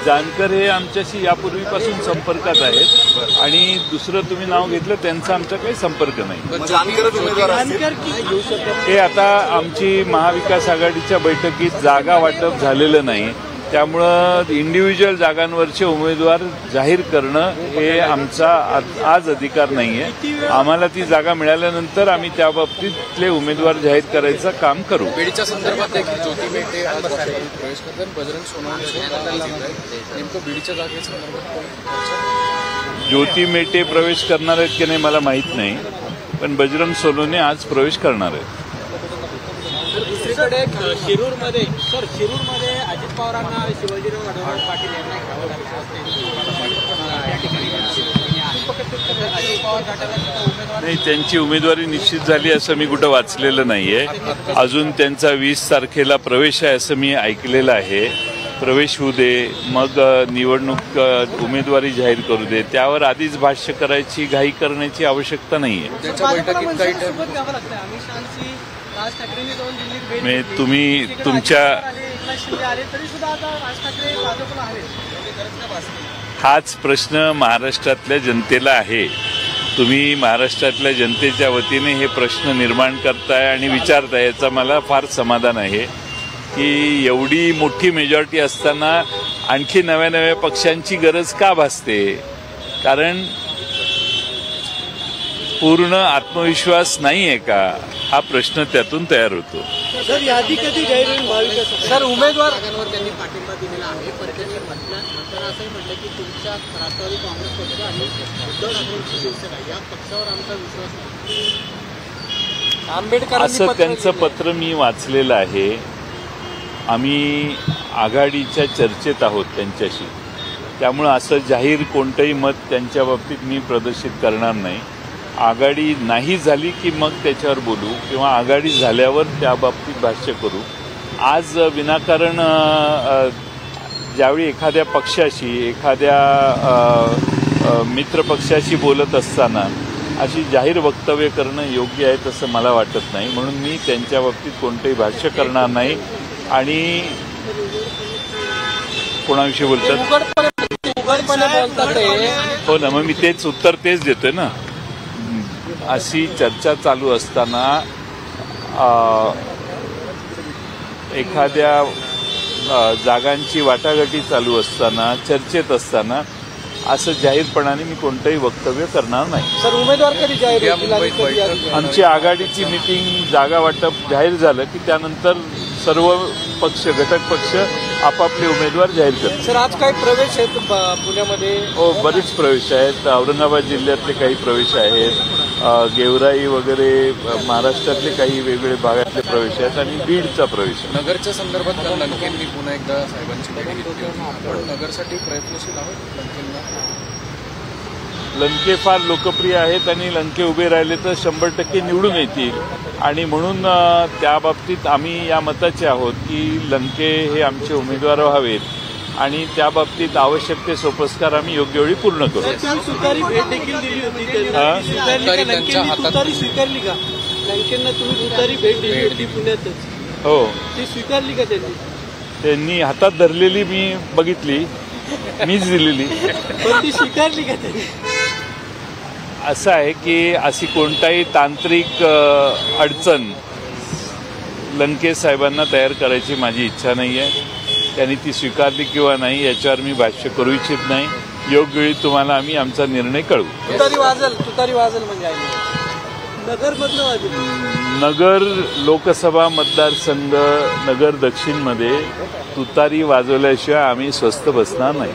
जानकर हे आमच्याशी यापूर्वीपासून संपर्कात आहेत आणि दुसरं तुम्ही नाव घेतलं त्यांचा आमचा काही संपर्क नाही। हे आता आमची महाविकास आघाडीच्या बैठकीत जागा वाटप झालेलं नाही, त्यामुळं इंडिव्हिज्युअल जागांवरचे उमेदवार जाहीर करणं हे आमचा आज अधिकार नाहीये। आम्हाला ती जागा मिळाल्यानंतर आम्ही त्या बाबतीतले उमेदवार जाहीर करायचं काम करू। बीडच्या संदर्भात देखील ज्योती मेटे आज प्रवेश करतात, बजरंग सोनवणे नेमकं बीडच्या जागेसंदर्भात ज्योती मेटे प्रवेश करणार आहेत की नाही मला माहीत नाही, पण बजरंग सोनवणे आज प्रवेश करणार आहेत। दुसरीकडे शिरूरमध्ये अजित पवारांना शिवाजीराव आढळराव पाटील यांना घ्यावं नाही, त्यांची उमेदवारी निश्चित झाली असं मी कुठं वाचलेलं नाहीये। अजून त्यांचा 20 तारखेला प्रवेश आहे असं मी ऐकलेलं आहे। प्रवेश होऊ दे, मग निवडणूक उमेदवारी जाहीर करू दे, त्यावर आधीच भाष्य करायची घाई करण्याची आवश्यकता नाहीये। तुम्ही तुमच्या हाच प्रश्न महाराष्ट्रातल्या जनतेला आहे। तुम्ही महाराष्ट्रातल्या जनतेच्या वतीने हे प्रश्न निर्माण करताय आणि विचारताय, याचा मला फार समाधान आहे की एवढी मोठी मेजॉरिटी असताना आणखी नव्या नव्या पक्षांची गरज का भासते? कारण पूर्ण आत्मविश्वास नाहीये का, हा प्रश्न त्यातून तयार होतो। सर, यादी कधी जाहीर होईल? सर, उमेदवारांवर त्यांनी पाठिंबा दिलेला आहे, पण त्यांनी म्हणताना असंही म्हटलं की तुमच्या राष्ट्रवादी काँग्रेस पक्ष आणि उद्धव ठाकरेंची शिवसेना या पक्षावर आमचा विश्वास नाही। आंबेडकर असं त्यांचं पत्र मी वाचलेलं आहे। आम्ही आघाडीच्या चर्चेत आहोत त्यांच्याशी, त्यामुळं असं जाहीर कोणतंही मत त्यांच्या बाबतीत मी प्रदर्शित करणार नाही। आघाडी नाही झाली की मग त्याच्यावर बोलू, किंवा आघाडी झाल्यावर त्या बाबतीत भाष्य करू। आज विनाकारण ज्यावेळी एखाद्या पक्षाशी, एखाद्या मित्रपक्षाशी बोलत असताना अशी जाहीर वक्तव्य करणं योग्य आहे तसं मला वाटत नाही, म्हणून मी त्यांच्या बाबतीत कोणतंही भाष्य करणार नाही। आणि कोणाविषयी बोलतात? हो ना, मग मी तेच उत्तर तेच देतोय ना। अशी चर्चा चालू असताना, एखाद्या जागांची वाटाघाटी चालू असताना, चर्चेत असताना असं जाहीरपणाने मी कोणतंही वक्तव्य करणार नाही। सर, उमेदवार कधी जाहीर होतील? आमची आघाडीची मीटिंग, जागा वाटप जाहीर झालं की त्यानंतर सर्व पक्ष, घटक पक्ष आपापले उमेदवार जाहीर करतात। सर, आज काही प्रवेश आहेत पुण्यामध्ये? हो, बरेच प्रवेश आहेत। औरंगाबाद जिल्ह्यातले काही प्रवेश आहेत, गेवराई वगैरे महाराष्ट्रातले काही वेगवेगळे भागातले प्रवेश आहेत आणि बीडचा प्रवेश आहे। नगरच्या संदर्भात लंकेंनी पुन्हा एकदा साहेबांची भेट घेतली होती, पण नगरसाठी प्रयत्नशील आहोत लंकेंना? लंके फार लोकप्रिय आहेत आणि लंके उभे राहिले तर 100% निवडून येतील, आणि म्हणून त्या बाबतीत आम्ही या मताचे आहोत की लंके हे आमचे उमेदवार व्हावेत आणि त्या बाबतीत आवश्यक ते सोपस्कार आम्ही योग्य वेळी पूर्ण करू। स्वीकारली भेट देखील दिली होती, स्वीकारली का लंकेंना? तुम्ही तुतारी भेट दिली होती पुण्यातच, हो, ती स्वीकारली का त्यांनी? त्यांनी हातात धरलेली मी बघितली, मीच दिलेली, पण ती स्वीकारली का त्यांनी? असं आहे की अशी कोणताही तांत्रिक अडचण लंके साहेबांना तयार करायची माझी इच्छा नाही आहे। त्यांनी ती स्वीकारली किंवा नाही याच्यावर मी भाष्य करू इच्छित नाही। योग्य वेळी तुम्हाला आम्ही आमचा निर्णय कळवू। तुतारी वाजल म्हणजे नगरमधलं वाजेल? नगर लोकसभा मतदारसंघ, नगर दक्षिणमध्ये तुतारी वाजवल्याशिवाय आम्ही स्वस्थ बसणार नाही।